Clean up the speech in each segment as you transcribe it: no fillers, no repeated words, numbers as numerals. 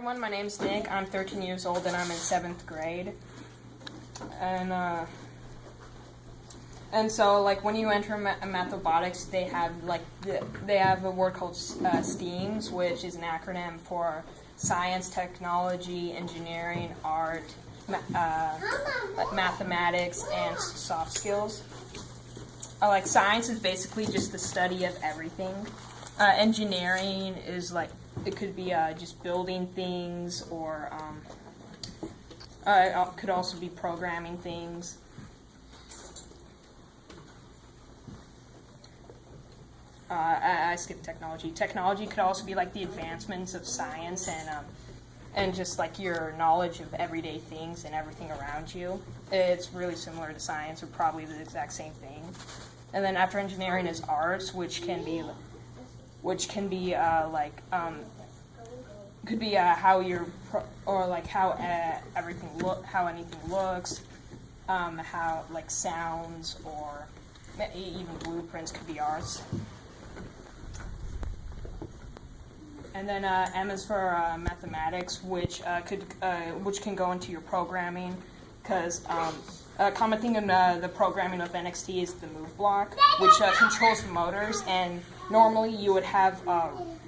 Everyone, my name's Nick. I'm 13 years old and I'm in 7th grade. And so like when you enter Mathobotics, they have a word called STEAMS, which is an acronym for science, technology, engineering, art, mathematics, and soft skills. Like science is basically just the study of everything. Engineering is like, it could be just building things, or it could also be programming things. I skipped technology. Technology could also be like the advancements of science and just like your knowledge of everyday things and everything around you. It's really similar to science, or probably the exact same thing. And then after engineering is arts, which can be could be how you're or like how how anything looks, how like sounds, or even blueprints could be arts. And then M is for mathematics, which can go into your programming, because a common thing in the programming of NXT is the move block, which controls the motors, and normally you would have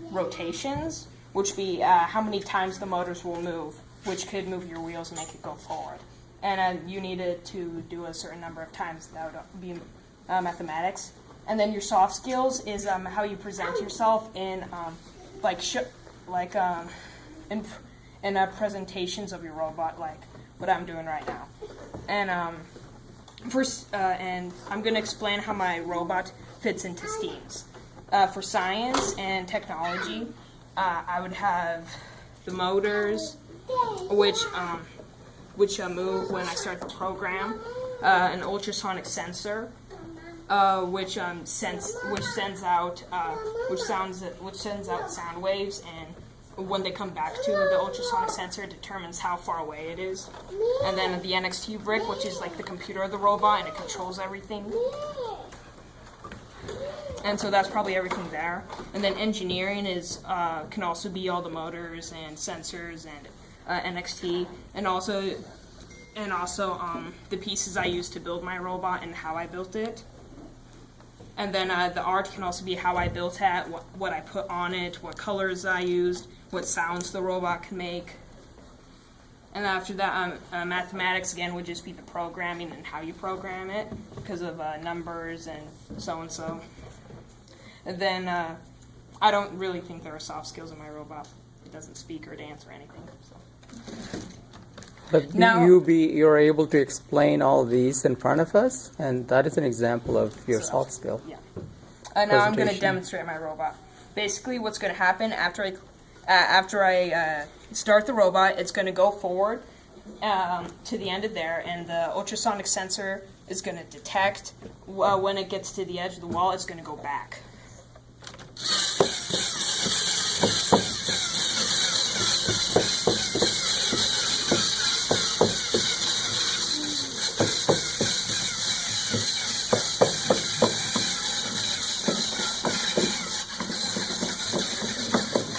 rotations, which would be how many times the motors will move, which could move your wheels and make it go forward. And you needed to do a certain number of times. That would be mathematics. And then your soft skills is how you present yourself in in presentations of your robot, like what I'm doing right now. And and I'm going to explain how my robot fits into STEAMS. For science and technology, I would have the motors, which move when I start the program, an ultrasonic sensor, which sends out sound waves, and when they come back to the ultrasonic sensor, it determines how far away it is. And then the NXT brick, which is like the computer of the robot, and it controls everything. And so that's probably everything there. And then engineering is can also be all the motors and sensors and NXT, and also the pieces I used to build my robot and how I built it. And then the art can also be how I built it, what I put on it, what colors I used, what sounds the robot can make. And after that, mathematics, again, would just be the programming and how you program it, because of numbers and so and so. And then I don't really think there are soft skills in my robot. It doesn't speak or dance or anything. So. But you're able to explain all these in front of us, and that is an example of your soft skill. Yeah. Now I'm going to demonstrate my robot. Basically, what's going to happen after I start the robot, it's going to go forward to the end of there, and the ultrasonic sensor is going to detect when it gets to the edge of the wall. It's going to go back.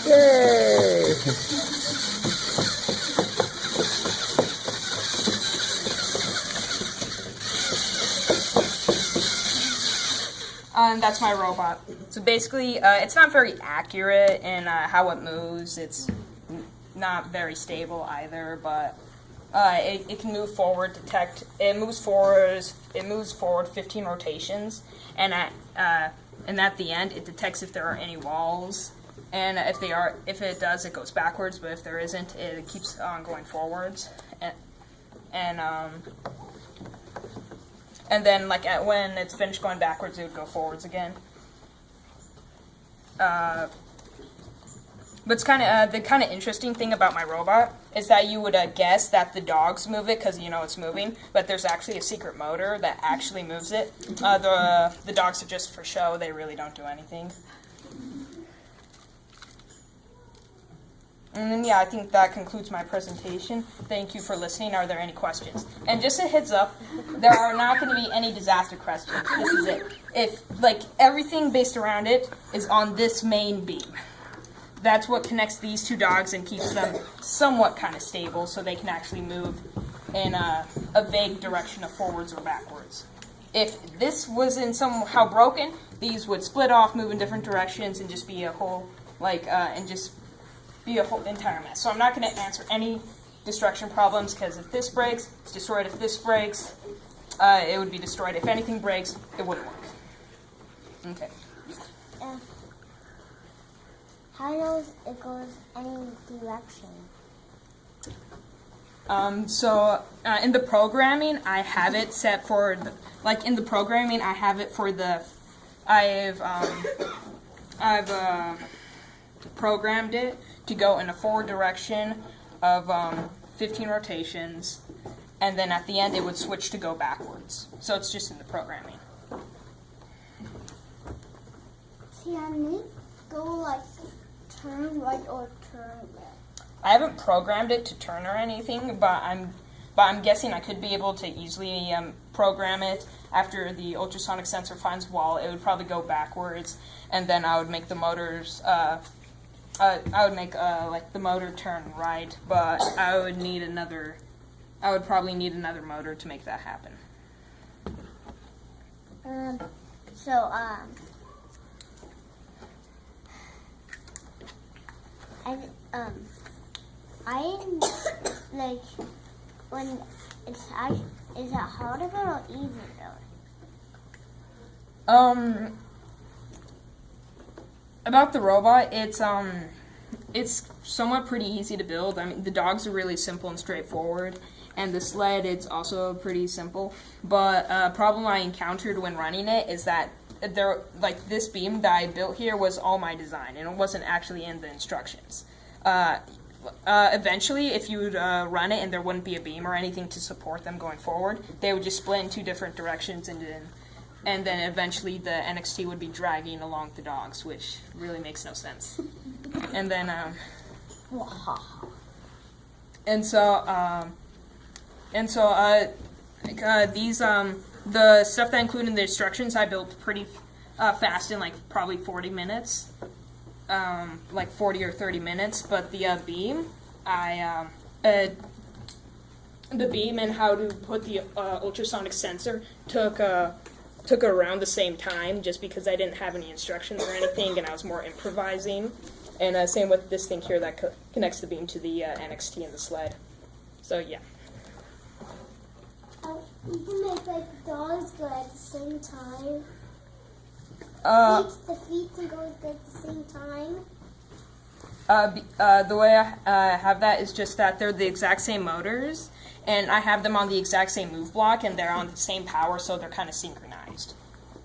Yay! And that's my robot. So basically, it's not very accurate in how it moves. It's not very stable either, but it can move forward. It moves forward 15 rotations, and at the end, it detects if there are any walls. And if it does, it goes backwards. But if there isn't, it keeps on going forwards. And then, like when it's finished going backwards, it would go forwards again. But it's the kind of interesting thing about my robot is that you would guess that the dogs move it because it's moving, but there's actually a secret motor that actually moves it. The dogs are just for show; they really don't do anything. And then, I think that concludes my presentation. Thank you for listening. Are there any questions? And just a heads up, there are not going to be any disaster questions. This is it. If, everything based around it is on this main beam. that's what connects these two dogs and keeps them somewhat kind of stable, so they can actually move in a vague direction of forwards or backwards. If this was in somehow broken, these would split off, move in different directions, and just be a whole entire mess. So I'm not going to answer any destruction problems, because if this breaks, it's destroyed. If this breaks, it would be destroyed. If anything breaks, it wouldn't work. Okay. How knows it goes any direction? In the programming, I have it set for in the programming, I have it for the. I've programmed it to go in a forward direction of 15 rotations, and then at the end it would switch to go backwards. So it's just in the programming. Can it go turn right or turn left? I haven't programmed it to turn or anything, but I'm guessing I could be able to easily program it. After the ultrasonic sensor finds wall, it would probably go backwards, and then I would make the motors. I would make the motor turn right, but I would probably need another motor to make that happen. When is it harder or easier? About the robot, it's somewhat pretty easy to build. I mean, the dogs are really simple and straightforward, and the sled, it's also pretty simple. But a problem I encountered when running it is that this beam that I built here was all my design, and it wasn't actually in the instructions. Eventually, if you would run it and there wouldn't be a beam or anything to support them going forward, they would just split in two different directions, and then eventually the NXT would be dragging along the dogs, which really makes no sense. And then, the stuff that I include in the instructions I built pretty fast in probably 40 minutes. 40 or 30 minutes, but the beam, the beam and how to put the ultrasonic sensor took around the same time, just because I didn't have any instructions or anything, and I was more improvising. And same with this thing here that connects the beam to the NXT and the sled. So yeah. You can make dogs go at the same time. The feet can go at the same time. The way I have that is just that they're the exact same motors, and I have them on the exact same move block, and they're on the same power, so they're kind of synchronized.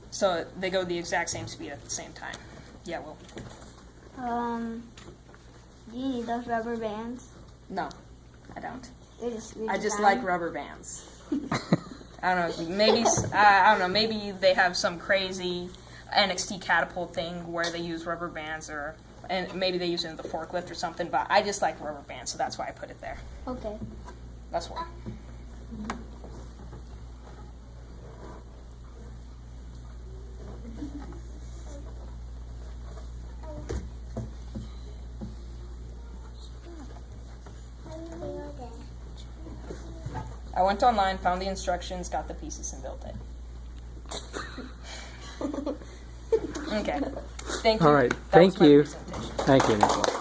So they go the exact same speed at the same time. Yeah, Will. Do you need those rubber bands? No, I don't. You're I just like rubber bands. I don't know. Maybe I don't know. Maybe they have some crazy NXT catapult thing where they use rubber bands, and maybe they use it in the forklift or something, but I just like rubber bands, so that's why I put it there. Okay. That's why. I went online, found the instructions, got the pieces, and built it. Okay. Thank you. All right. Thank you. Thank you, Nicole.